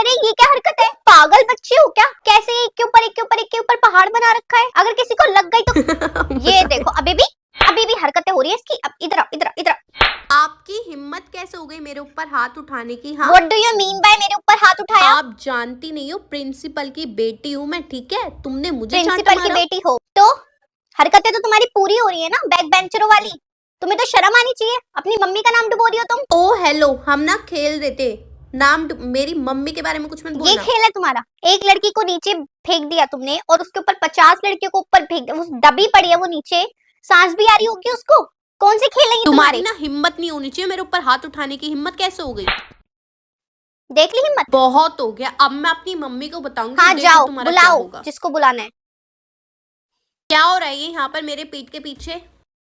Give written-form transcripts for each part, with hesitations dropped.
अरे ये क्या हरकत है, पागल बच्चे हो क्या? कैसे एक के ऊपर एक के ऊपर एक के ऊपर पहाड़ बना रखा है, अगर किसी को लग गई तो ये देखो अभी भी हरकतें हो रही है इसकी। अब इधर आओ, इधर आओ, इधर आओ। आपकी हिम्मत कैसे हो गई मेरे ऊपर हाथ उठाने की? हाँ, what do you mean by मेरे ऊपर हाथ उठाया? आप जानती नहीं हो, प्रिंसिपल की बेटी हूँ मैं, ठीक है? तुमने मुझे चांटा प्रिंसिपल की मारा। बेटी हो तो हरकतें तो तुम्हारी पूरी हो रही है ना, बैक बेंचरों वाली। तुम्हें तो शर्म आनी चाहिए, अपनी मम्मी का नाम डुबो रही हो तुम। ओ हेलो, हम ना खेल रहे थे। मेरी मम्मी के बारे में कुछ मत ये बोलना। खेल है तुम्हारा? एक लड़की को नीचे फेंक दिया तुमने और उसके ऊपर 50 लड़कियों को ऊपर फेंक दिया, वो दबी पड़ी है वो नीचे, सांस भी आ रही होगी उसको। कौन से खेल है ये तुम्हारी तुम्हारे? ना हिम्मत नहीं होनी चाहिए मेरे ऊपर हाथ उठाने की। हिम्मत कैसे हो गई? देख ली हिम्मत? बहुत हो गया, अब मैं अपनी मम्मी को बताऊंगी। हाँ देखो जाओ, तुम्हारा क्या बुलाओ होगा। जिसको बुलाना है। क्या हो रहा है ये यहाँ पर मेरे पीठ के पीछे?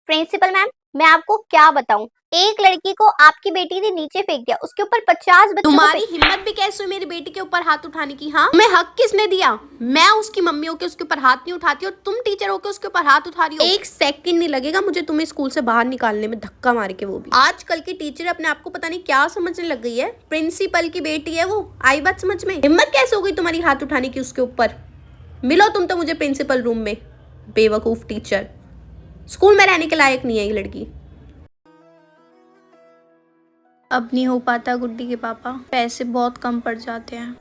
प्रिंसिपल मैम, मैं आपको क्या बताऊं, एक लड़की को आपकी बेटी ने नीचे फेंक दिया, उसके ऊपर 50 बच्चों को तुम्हारी हिम्मत भी कैसे हुई मेरी बेटी के ऊपर हाथ उठाने की? हाँ, मैं हक किसने दिया? मैं उसकी मम्मी होके उसके ऊपर हाथ नहीं उठाती, और तुम टीचर होके उसके ऊपर हाथ उठा रही हो। एक सेकंड नहीं लगेगा मुझे तुम्हें स्कूल से बाहर निकालने में, धक्का मार के, वो भी। आजकल की टीचर अपने आप को पता नहीं क्या समझने लग गई है। प्रिंसिपल की बेटी है वो, आई बात समझ में? हिम्मत कैसे हो गई तुम्हारी हाथ उठाने की उसके ऊपर? मिलो तुम तो मुझे प्रिंसिपल रूम में, बेवकूफ टीचर। स्कूल में रहने के लायक नहीं है ये लड़की। अब नहीं हो पाता गुड्डी के पापा, पैसे बहुत कम पड़ जाते हैं।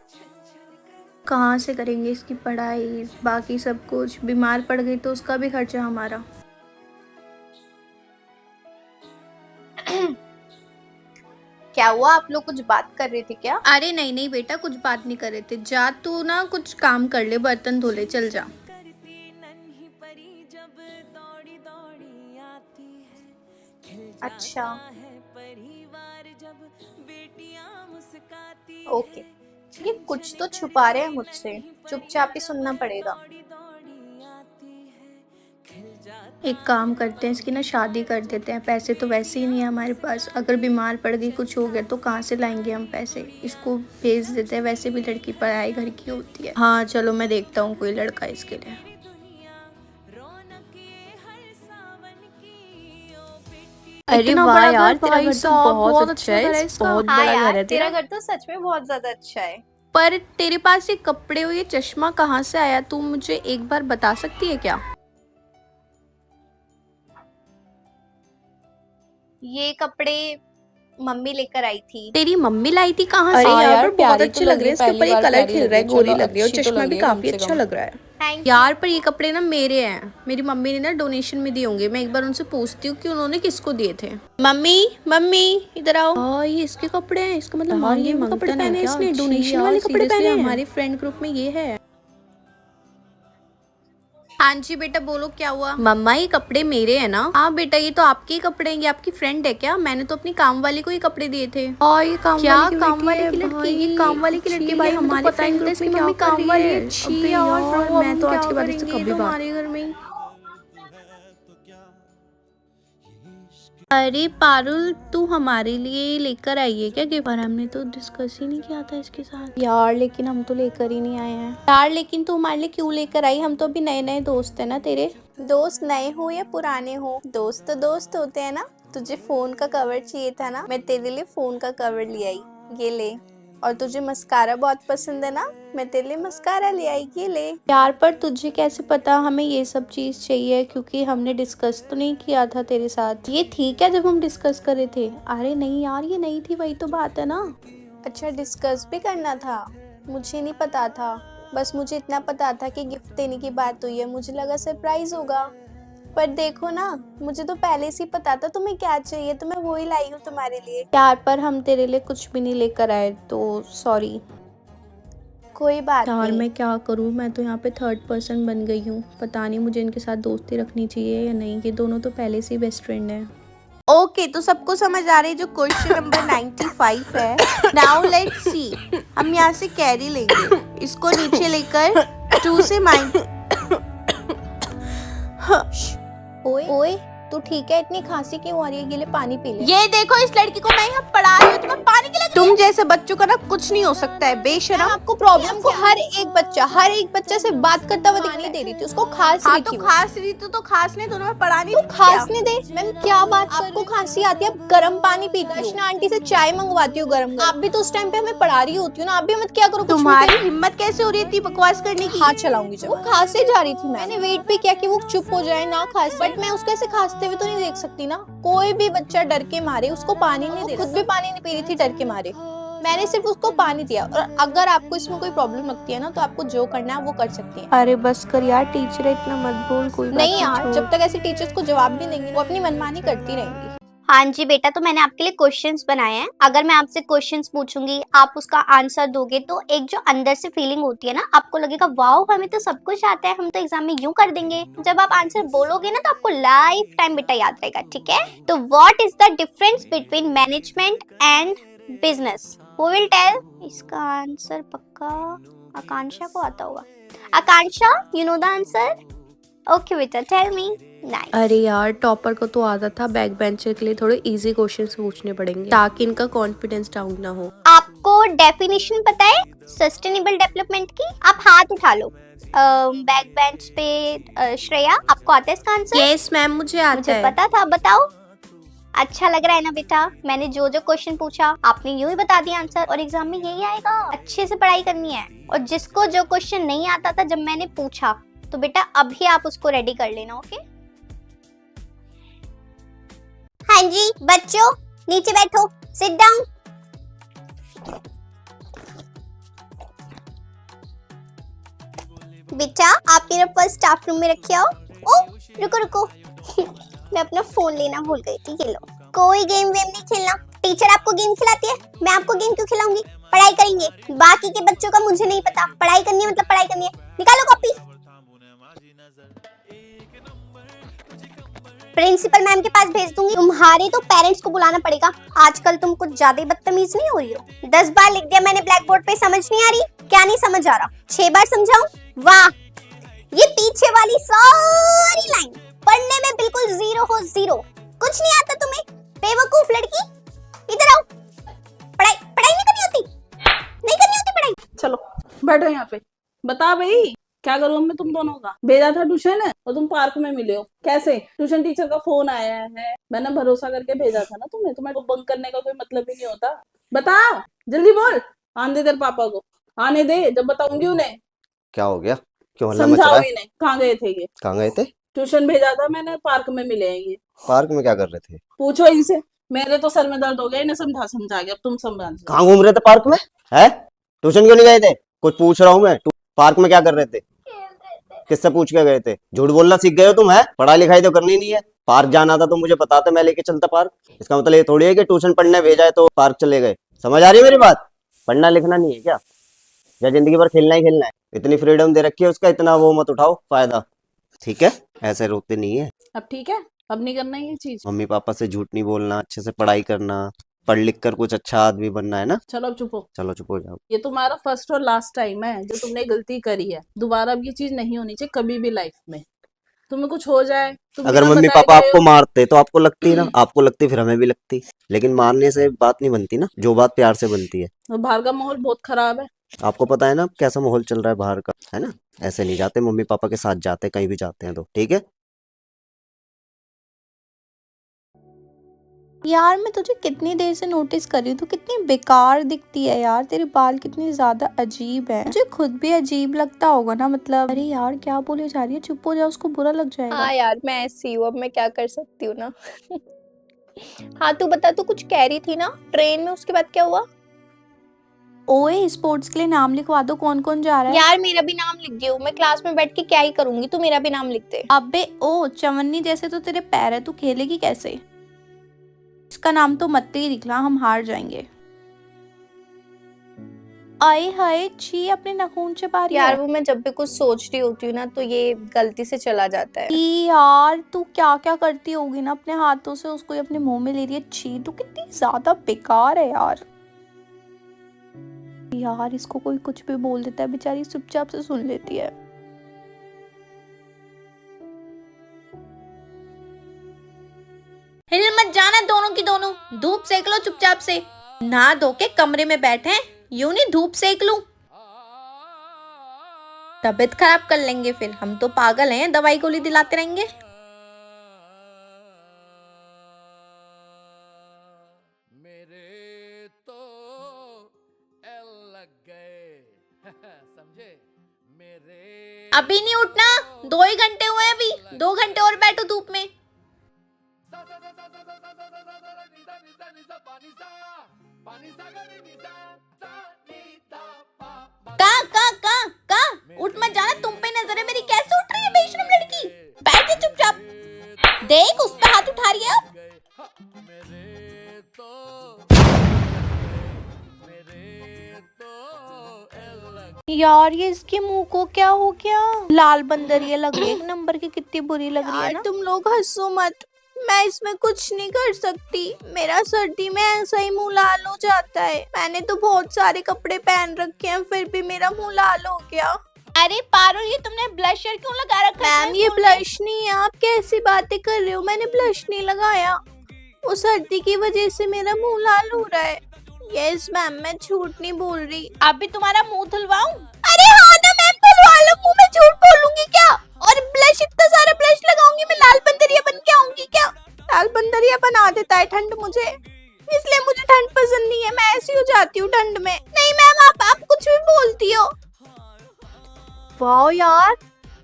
कहाँ से करेंगे इसकी पढ़ाई, बाकी सब कुछ। बीमार पड़ गई तो उसका भी खर्चा हमारा। क्या हुआ, आप लोग कुछ बात कर रहे थे क्या? अरे नहीं नहीं बेटा, कुछ बात नहीं कर रहे थे। जा तू ना कुछ काम कर ले, बर्तन धो ले, चल जा। अच्छा ओके, ये कुछ तो छुपा रहे हैं मुझसे, चुपचाप ही सुनना पड़ेगा। एक काम करते हैं, इसकी ना शादी कर देते हैं। पैसे तो वैसे ही नहीं है हमारे पास, अगर बीमार पड़ गई, कुछ हो गया तो कहाँ से लाएंगे हम पैसे? इसको भेज देते हैं, वैसे भी लड़की पढ़ाई घर की होती है। हाँ चलो, मैं देखता हूँ कोई लड़का इसके लिए। अरे वाह यार, तेरा घर तो बहुत अच्छा है, बहुत हाँ बड़ा घर यार, है तेरा तेरा। घर तो सच में बहुत ज्यादा अच्छा है। पर तेरे पास ये कपड़े और ये चश्मा कहाँ से आया? तू मुझे एक बार बता सकती है क्या? ये कपड़े मम्मी लेकर आई थी। तेरी मम्मी लाई थी? कहाँ से? अरे यार यार, पर बहुत प्यारी अच्छे तो लग लग रहे रही हैं, इसके ऊपर ये पहली कलर बार खिल रहा है, प्यारी गोरी लग लग रही है, और अच्छी तो चश्मा लग भी रही है काफी कम से अच्छा कम। लग रहा है। थैंक यार पर ये कपड़े ना मेरे हैं, मेरी मम्मी ने ना डोनेशन में दिए होंगे। मैं एक बार उनसे पूछती हूँ कि उन्होंने किसको दिए थे। मम्मी मम्मी इधर आओ। हाँ ये इसके कपड़े हैं, इसका मतलब यार, मांगे ये में कपड़े मंगतन है पहने क्या? इसने, अच्छी डोनेशन यार, वाले कपड़े seriously पहने हैं। हमारे हमारे फ्रेंड ग्रुप में ये है। हाँ जी बेटा बोलो, क्या हुआ? मम्मा ये कपड़े मेरे हैं ना? हाँ बेटा, ये तो आपके ही कपड़े हैं। ये आपकी फ्रेंड है क्या? मैंने तो अपनी काम वाली को ही कपड़े दिए थे। और ये काम क्या वाली की काम वाली की लड़की है लड़की? भाई? ये काम वाली की लड़की अच्छी भाई, है, हमें तो हमारे पता ही नहीं फ्रेंड था इसकी इसकी मम्मी मम्मी काम काम वाली वाली है। अच्छी अबे यार यार ब्रो, अब मैं हम तो आज क्या के बाद इससे करेंगे? ये कभी तो बात। हमारे घर में ही। अरे पारुल, तू हमारे लिए लेकर आई है क्या गिफ्ट? पर हमने तो डिस्कस ही नहीं किया था इसके साथ। यार लेकिन हम तो लेकर ही नहीं आए हैं। यार लेकिन तू हमारे लिए क्यों लेकर आई? हम तो अभी नए नए दोस्त है ना तेरे। दोस्त नए हो या पुराने हो, दोस्त तो दोस्त होते हैं ना। तुझे फोन का कवर चाहिए था ना, मैं तेरे लिए फोन का कवर ले आई, ये ले। और तुझे मस्कारा बहुत पसंद है ना, मैं तेरे लिए मस्कारा ले आई, ये ले। यार पर तुझे कैसे पता हमें ये सब चीज चाहिए? क्योंकि हमने डिस्कस तो नहीं किया था तेरे साथ। ये ठीक है जब हम डिस्कस करे थे। अरे नहीं यार, ये नहीं थी, वही तो बात है ना। अच्छा, डिस्कस भी करना था? मुझे नहीं पता था, बस मुझे इतना पता था कि गिफ्ट देने की बात हुई है। मुझे लगा सरप्राइज होगा, पर देखो ना, मुझे तो पहले से ही पता था तुम्हें क्या चाहिए, तो मैं वो ही लाई हूँ तुम्हारे लिए। यार पर हम तेरे लिए कुछ भी नहीं लेकर आए, तो सॉरी। कोई बात यार नहीं। मैं क्या करूँ, मैं तो यहाँ पे थर्ड पर्सन बन गई हूँ। पता नहीं मुझे इनके साथ दोस्ती रखनी चाहिए या नहीं। ये दोनों तो पहले से ही बेस्ट फ्रेंड है। ओके तो सबको समझ आ रही है जो क्वेश्चन नंबर 95 है। नाउ लेट्स सी, हम यहाँ से कैरी लेंगे, इसको नीचे लेकर 2 से माइन। ओए ओए, तू ठीक है? इतनी खांसी क्यों आ रही है? ये ले पानी पी ले। ये देखो, इस लड़की को मैं यहाँ पढ़ा रही हूँ, तुम्हें पानी के लिए। तुम जैसे बच्चों का ना कुछ नहीं हो सकता है, बेशरम। आपको प्रॉब्लम को हर एक बच्चा से बात करता हुआ दिखाई दे रही थी, उसको खांस हाँ रही तो थी वो। खांस रही तो खांसने दो, मैं पढ़ा नहीं। तू खांसने दे। मैम क्या बात कर रही हो? आपको खांसी आती है, आप गर्म पानी पीती हो। दर्शना आंटी से चाय मंगवाती हो गरम गरम। आप भी तो उस टाइम पे हमें पढ़ा रही होती हो ना, आप भी मत क्या करो। तुम्हारी हिम्मत कैसे हो रही थी बकवास करने की? हाथ चलाऊंगी जब। वो खांसे जा रही थी, मैंने वेट भी किया कि वो चुप हो जाए ना खांसे, बट मैं उसको ऐसे खांसते हुए तो नहीं देख सकती ना। कोई भी बच्चा डर के मारे उसको पानी नहीं दे, खुद भी पानी नहीं पी रही थी डर के मारे। मैंने सिर्फ उसको पानी दिया। और अगर आपको इसमें कोई प्रॉब्लम लगती है ना, तो आपको जो करना है वो कर सकती हैं। अरे बस कर यार, टीचर है, इतना मत बोल। कोई बात नहीं यार, छोड़। जब तक ऐसे टीचर्स को जवाब नहीं देंगे वो अपनी मनमानी करती रहेंगी। हाँ जी बेटा, तो मैंने आपके लिए क्वेश्चंस बनाए हैं। अगर मैं आपसे क्वेश्चंस पूछूंगी, आप उसका आंसर दोगे, तो एक जो अंदर से फीलिंग होती है ना, आपको लगेगा वाओ हमें तो सब कुछ आता है, हम तो एग्जाम में यूं कर देंगे। जब आप आंसर बोलोगे ना, तो आपको लाइफ टाइम बेटा याद रहेगा, ठीक है? तो what is the difference between management and business? Who will tell? इसका आंसर पक्का आकांक्षा को आता होगा। Akanksha, you know the answer? Okay बेटा, टेल मी। नाइस। अरे यार, टॉपर को तो आता था, बैक बेंचर के लिए थोड़े इजी क्वेश्चंस पूछने पड़ेंगे ताकि इनका कॉन्फिडेंस डाउन ना हो। आपको डेफिनेशन पता है सस्टेनेबल डेवलपमेंट की? आप हाथ उठा लो। बैक बेंच पे श्रेया, आपको आता है इसका आंसर? यस मैम, मुझे आता मुझे है। पता था, बताओ। अच्छा लग रहा है ना बेटा? मैंने जो जो क्वेश्चन पूछा आपने यूं ही बता दिया आंसर, और एग्जाम में यही आएगा। अच्छे से पढ़ाई करनी है। और जिसको जो क्वेश्चन नहीं आता था जब मैंने पूछा, तो बेटा अभी आप उसको रेडी कर लेना, ओके? हाँ जी बच्चों, नीचे बैठो, सिट डाउन। बेटा आप मेरा पर्स स्टाफ रूम में रखे आओ। ओ रुको रुको मैं अपना फोन लेना भूल गई थी, ये लो। कोई गेम वेम नहीं खेलना। टीचर आपको गेम खिलाती है, मैं आपको गेम क्यों खिलाऊंगी? पढ़ाई करेंगे। बाकी के बच्चों का मुझे नहीं पता, पढ़ाई करनी है मतलब पढ़ाई करनी है। निकालो कॉपी। प्रिंसिपल मैम के पास भेज दूंगी। तुम्हारे तो पेरेंट्स को बुलाना पड़ेगा। आजकल तुम कुछ ज्यादा ही बदतमीज नहीं हो रही हो? 10 बार लिख दिया मैंने ब्लैक बोर्ड पे, समझ नहीं आ रही? क्या नहीं समझ आ रहा? 6 बार समझाऊं? वाह, ये पीछे वाली सारी लाइन पढ़ने में बिल्कुल जीरो हो, जीरो। कुछ नहीं आता तुम्हें, बेवकूफ लड़की। इधर आओ। पढ़ाई पढ़ाई नहीं करनी होती? नहीं करनी होती पढ़ाई? चलो बैठो यहाँ पे। बता भाई, क्या करूँ मैं तुम दोनों का? भेजा था ट्यूशन है और तुम पार्क में मिले हो, कैसे? ट्यूशन टीचर का फोन आया है, मैंने भरोसा करके भेजा था ना तुम्हें। तुम्हें बंक करने का कोई मतलब ही नहीं होता। बताओ जल्दी बोल। आने दे तेरे पापा को, आने दे, जब बताऊंगी उन्हें। क्या हो गया? क्यों हल्ला मच रहा समझाओ है? इन्हें। कहाँ गए थे ये? कहाँ गए थे? ट्यूशन भेजा था मैंने, पार्क में मिले हैं ये। पार्क में क्या कर रहे थे? पूछो इनसे। मेरे तो सर में दर्द हो गया इन्हें समझा समझा के। अब तुम समझा। कहाँ घूम रहे थे पार्क में? है? ट्यूशन क्यों नहीं गए थे? कुछ पूछ रहा हूँ मैं। पार्क में क्या कर रहे थे? किससे पूछ के गए थे? झूठ बोलना सीख गए हो तुम? है, पढ़ाई लिखाई तो करनी नहीं है। पार्क जाना था तो मुझे बताते, मैं लेके चलता पार्क। इसका मतलब ये थोड़ी है कि ट्यूशन पढ़ने भेजा है तो पार्क चले गए। समझ आ रही है मेरी बात? पढ़ना लिखना नहीं है क्या? या जिंदगी भर खेलना ही खेलना है? इतनी फ्रीडम दे रखी है उसका, इतना वो मत उठाओ फायदा, ठीक है? ऐसे रोते नहीं है। अब ठीक है, अब नहीं करना ये चीज। मम्मी पापा से झूठ नहीं बोलना, अच्छे से पढ़ाई करना, पढ़ लिख कर कुछ अच्छा आदमी बनना है ना। चलो अब चुप हो। चलो चुप हो जाओ। ये तुम्हारा फर्स्ट और लास्ट टाइम है जो तुमने गलती करी है। दोबारा अब ये चीज नहीं होनी चाहिए कभी भी लाइफ में। तुम्हें कुछ हो जाए, तुम अगर बिना मम्मी बताए पापा गए आपको हो। मारते तो आपको लगती ना, आपको लगती फिर हमें भी लगती, लेकिन मारने से बात नहीं बनती ना, जो बात प्यार से बनती है। और बाहर का माहौल बहुत खराब है। आपको पता है ना कैसा माहौल चल रहा है बाहर का, है ना? ऐसे नहीं जाते, मम्मी पापा के साथ जाते कहीं भी जाते हैं तो, ठीक है? यार मैं तुझे कितनी देर से नोटिस कर रही हूँ, तू कितनी बेकार दिखती है यार। तेरे बाल कितने ज्यादा अजीब है, मुझे खुद भी अजीब लगता होगा ना। मतलब अरे यार क्या बोले जा रही है, चुप हो जा, उसको बुरा लग जाएगा। हाँ यार मैं ऐसी हूँ, अब मैं क्या कर सकती हूँ ना। हाँ तू बता, तू कुछ कह रही थी ना ट्रेन में, उसके बाद क्या हुआ? ओए स्पोर्ट्स के लिए नाम लिखवा दो, कौन कौन जा रहा है? यार मेरा भी नाम लिख दियो, मैं क्लास में बैठ के क्या ही करूंगी, तू मेरा भी नाम लिख दे। अबे ओ चवन्नी जैसे तो तेरे पैर है, तू खेलेगी कैसे? इसका नाम तो मत ही दिखला, हम हार जाएंगे। आए हाय छी, अपने नाखून चबा रही है। यार वो मैं जब भी कुछ सोच रही होती हूँ ना, तो ये गलती से चला जाता है। यार तू क्या क्या करती होगी ना अपने हाथों से, उसको अपने मुंह में ले रही है। छी, तू कितनी ज्यादा बेकार है यार। यार इसको कोई कुछ भी बोल देता है, बेचारी चुपचाप से सुन लेती है। निकलो चुपचाप से। नहा धो के कमरे में बैठे, यूं नहीं धूप सेक लूं, तबीयत खराब कर लेंगे फिर। हम तो पागल हैं, दवाई गोली दिलाते रहेंगे। मेरे तो एल लग गए समझे मेरे। अभी नहीं उठना, 2 ही घंटे हुए हैं, अभी 2 घंटे और बैठो धूप में। कहाँ उठ मत जाना, तुम पे नजर है मेरी। कैसे उठ रही है बेशरम लड़की, बैठे चुपचाप। देख उस पे हाथ उठा रही है अब। यार ये इसके मुंह को क्या हो गया, लाल बंदरिया लग रही है एक नंबर की, कितनी बुरी लग रही है यार ना। तुम लोग हंसो मत, मैं इसमें कुछ नहीं कर सकती। मेरा सर्दी में ऐसा ही मुंह लाल हो जाता है। मैंने तो बहुत सारे कपड़े पहन रखे हैं, फिर भी मेरा मुंह लाल हो गया। अरे पारुल, ये तुमने ब्लशर क्यों लगा रखा है? मैम ये ब्लश नहीं है, आप कैसी बातें कर रहे हो? मैंने ब्लश नहीं लगाया, वो सर्दी की वजह से मेरा मुंह लाल हो रहा है। यस मैम, मैं झूठ नहीं बोल रही। अभी तुम्हारा मुंह धुलवाऊं? अरे हाँ ना मैम, धुलवा लो मुंह में, झूठ बोलूंगी क्या? और ब्लश, इतना सारा ब्लश लगाऊंगी मैं, लाल बंदरिया बन के आऊंगी क्या? लाल बंदरिया बना देता है ठंड मुझे, इसलिए मुझे ठंड पसंद नहीं है। मैं ऐसी हो जाती हूँ ठंड में। नहीं मैम, आप कुछ भी बोलती हो। वाह यार,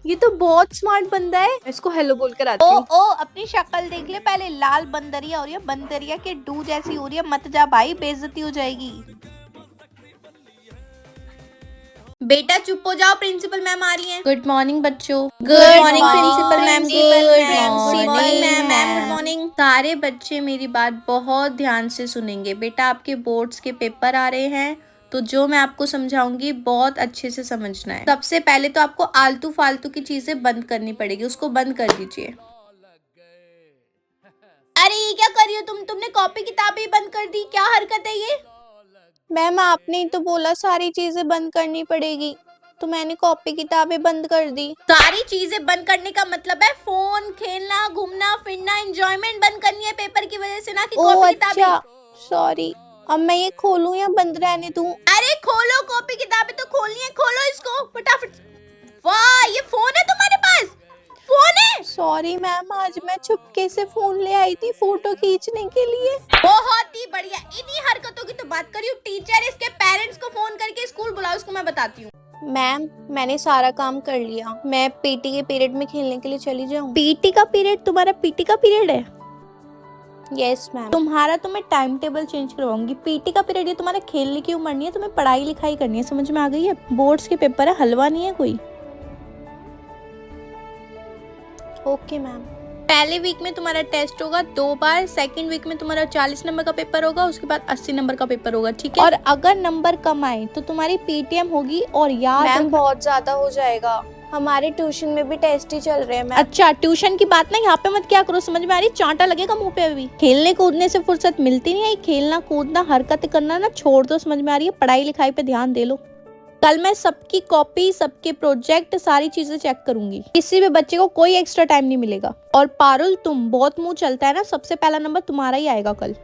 ये तो बहुत स्मार्ट बंदा है। इसको हेलो बोल कर आती हूँ। ओ अपनी शक्ल देख ले पहले, लाल बंदरिया हो रही है, बंदरिया के डू जैसी हो रही है। मत जा भाई, बेइज्जती हो जाएगी। बेटा चुप हो जाओ, प्रिंसिपल मैम आ रही हैं। गुड मॉर्निंग बच्चों। Good morning principal ma'am. Good morning ma'am. Good morning. सारे बच्चे मेरी बात बहुत ध्यान से सुनेंगे। बेटा आपके बोर्ड्स के पेपर आ रहे हैं, तो जो मैं आपको समझाऊंगी बहुत अच्छे से समझना है। सबसे पहले तो आपको आलतू फालतू की चीजें बंद करनी पड़ेगी, उसको बंद कर दीजिए। अरे ये क्या कर रही हो तुमने कॉपी किताबें बंद कर दी, क्या हरकत है ये? मैम आपने ही तो बोला सारी चीजें बंद करनी पड़ेगी, तो मैंने कॉपी किताबें बंद कर दी। सारी चीजें बंद करने का मतलब है फोन, खेलना, घूमना फिरना, एंजॉयमेंट बंद करनी है पेपर की वजह से, ना कि ओह कॉपी किताबें। अच्छा, सॉरी। अब मैं ये खोलूं या बंद रहने दूं? अरे खोलो, कॉपी किताबें तो खोलनी है, खोलो इसको फटाफट। वाह, ये फोन है तुम्हारे पास? फोन है? सॉरी मैम, आज मैं चुपके से फोन ले आई थी फोटो खींचने के लिए। बहुत ही बढ़िया। इन्हीं हरकतों की तो बात करी हूँ। टीचर इसके पेरेंट्स को फोन करके स्कूल बुलाओ, इसको मैं बताती हूँ। मैम मैंने सारा काम कर लिया, मैं पीटी के पीरियड में खेलने के लिए चली जाऊँ? पीटी का पीरियड? तुम्हारा पीटी का पीरियड है? Yes ma'am. तुम्हारा तो मैं टाइम टेबल चेंज करवाऊंगी। पीटी का पीरियड, ये तुम्हारे खेलने की उम्र नहीं है, तुम्हें पढ़ाई लिखाई करनी है, समझ में आ गई है? बोर्ड्स के पेपर है, हलवा नहीं है कोई। Okay ma'am. पहले वीक में तुम्हारा टेस्ट होगा 2 बार, सेकंड वीक में तुम्हारा 40 नंबर का पेपर होगा, उसके बाद 80 नंबर का पेपर होगा, ठीक है? और अगर नंबर कम आए तो तुम्हारी पीटीएम होगी। और याद मैम बहुत ज्यादा हो जाएगा, हमारे ट्यूशन में भी टेस्ट ही चल रहे हैं मैम। अच्छा, ट्यूशन की बात ना यहाँ पे मत क्या करो, समझ में आ रही? चांटा लगेगा मुंह पे अभी। खेलने कूदने से फुर्सत मिलती नहीं है, खेलना कूदना हरकत करना ना छोड़ दो, समझ में आ रही है? पढ़ाई लिखाई पे ध्यान दे लो। कल मैं सबकी कॉपी, सबके प्रोजेक्ट, सारी चीजें चेक करूंगी। किसी भी बच्चे को कोई एक्स्ट्रा टाइम नहीं मिलेगा। और पारुल, तुम बहुत मुंह चलता है ना, सबसे पहला नंबर तुम्हारा ही आएगा कल।